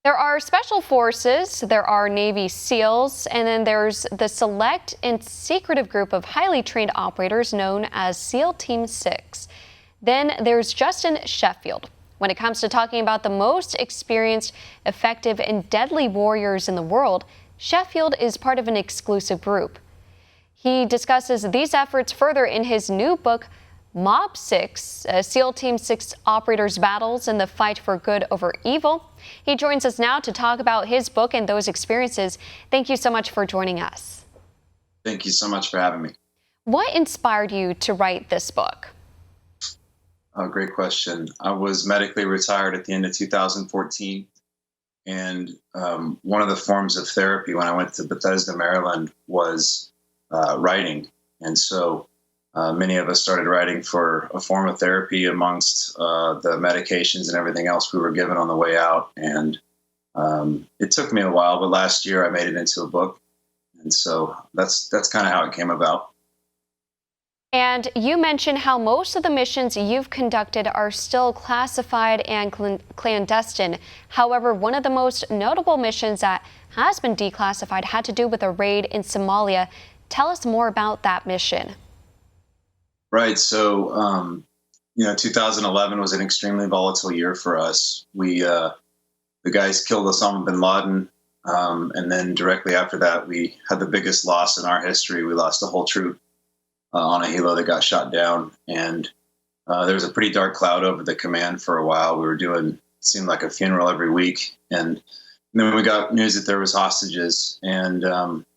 There are special forces, there are Navy SEALs, and then there's the select and secretive group of highly trained operators known as SEAL Team 6. Then there's Justin Sheffield. When it comes to talking about the most experienced, effective, and deadly warriors in the world, Sheffield is part of an exclusive group. He discusses these efforts further in his new book, Mob 6, SEAL Team 6 operators' battles in the fight for good over evil. He joins us now to talk about his book and those experiences. Thank you so much for joining us. Thank you so much for having me. What inspired you to write this book? Oh, great question. I was medically retired at the end of 2014. And one of the forms of therapy when I went to Bethesda, Maryland, was writing. And so many of us started writing for a form of therapy amongst the medications and everything else we were given on the way out. And it took me a while, but last year I made it into a book. And so that's kind of how it came about. And you mentioned how most of the missions you've conducted are still classified and clandestine. However, one of the most notable missions that has been declassified had to do with a raid in Somalia. Tell us more about that mission. Right. So, 2011 was an extremely volatile year for us. The guys killed Osama bin Laden. And then directly after that, we had the biggest loss in our history. We lost a whole troop on a helo that got shot down. And there was a pretty dark cloud over the command for a while. We were doing, it seemed like a funeral every week. And then we got news that there was hostages. And,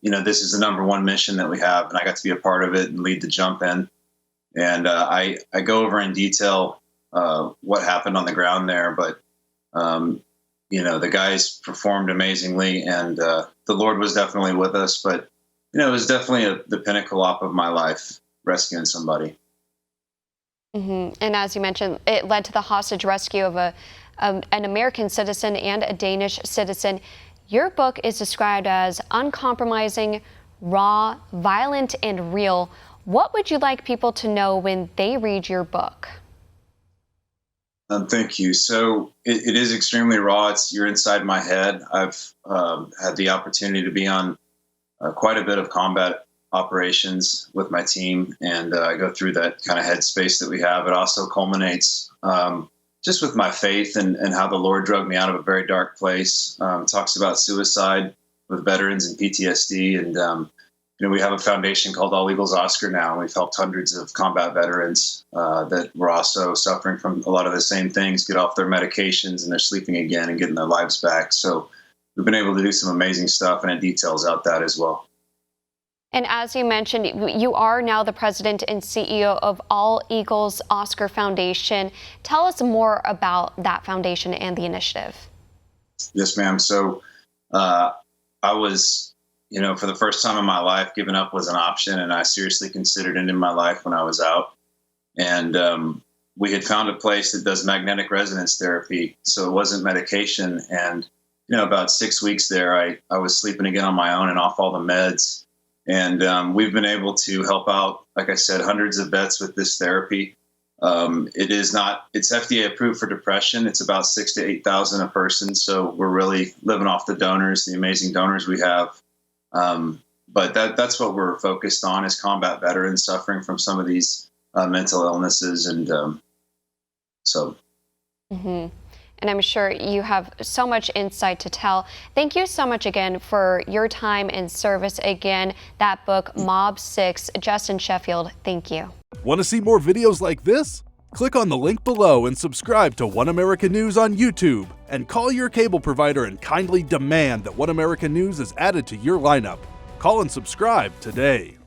this is the #1 mission that we have. And I got to be a part of it and lead the jump in. And I go over in detail what happened on the ground there. But, the guys performed amazingly. And the Lord was definitely with us. But, it was definitely the pinnacle op of my life, rescuing somebody. And as you mentioned, it led to the hostage rescue of an American citizen and a Danish citizen. Your book is described as uncompromising, raw, violent, and real. What would you like people to know when they read your book? Thank you. So it is extremely raw. You're inside my head. I've had the opportunity to be on quite a bit of combat operations with my team, and I go through that kind of headspace that we have. It also culminates just with my faith and how the Lord drug me out of a very dark place. Talks about suicide with veterans and PTSD, and we have a foundation called All Eagles Oscar now, and we've helped hundreds of combat veterans that were also suffering from a lot of the same things get off their medications, and they're sleeping again and getting their lives back. So we've been able to do some amazing stuff, and it details out that as well. And as you mentioned, you are now the president and CEO of All Eagles Oscar Foundation. Tell us more about that foundation and the initiative. Yes, ma'am. So I was, for the first time in my life, giving up was an option, and I seriously considered ending my life when I was out. And we had found a place that does magnetic resonance therapy, so it wasn't medication. And about 6 weeks there, I was sleeping again on my own and off all the meds. And we've been able to help out, like I said, hundreds of vets with this therapy. It's FDA approved for depression. It's about 6,000 to 8,000 a person. So we're really living off the donors, the amazing donors we have. But that's what we're focused on, is combat veterans suffering from some of these mental illnesses. And so. And I'm sure you have so much insight to tell. Thank you so much again for your time and service. Again, that book, Mob 6, Justin Sheffield, thank you. Want to see more videos like this? Click on the link below and subscribe to One American News on YouTube. And call your cable provider and kindly demand that One American News is added to your lineup. Call and subscribe today.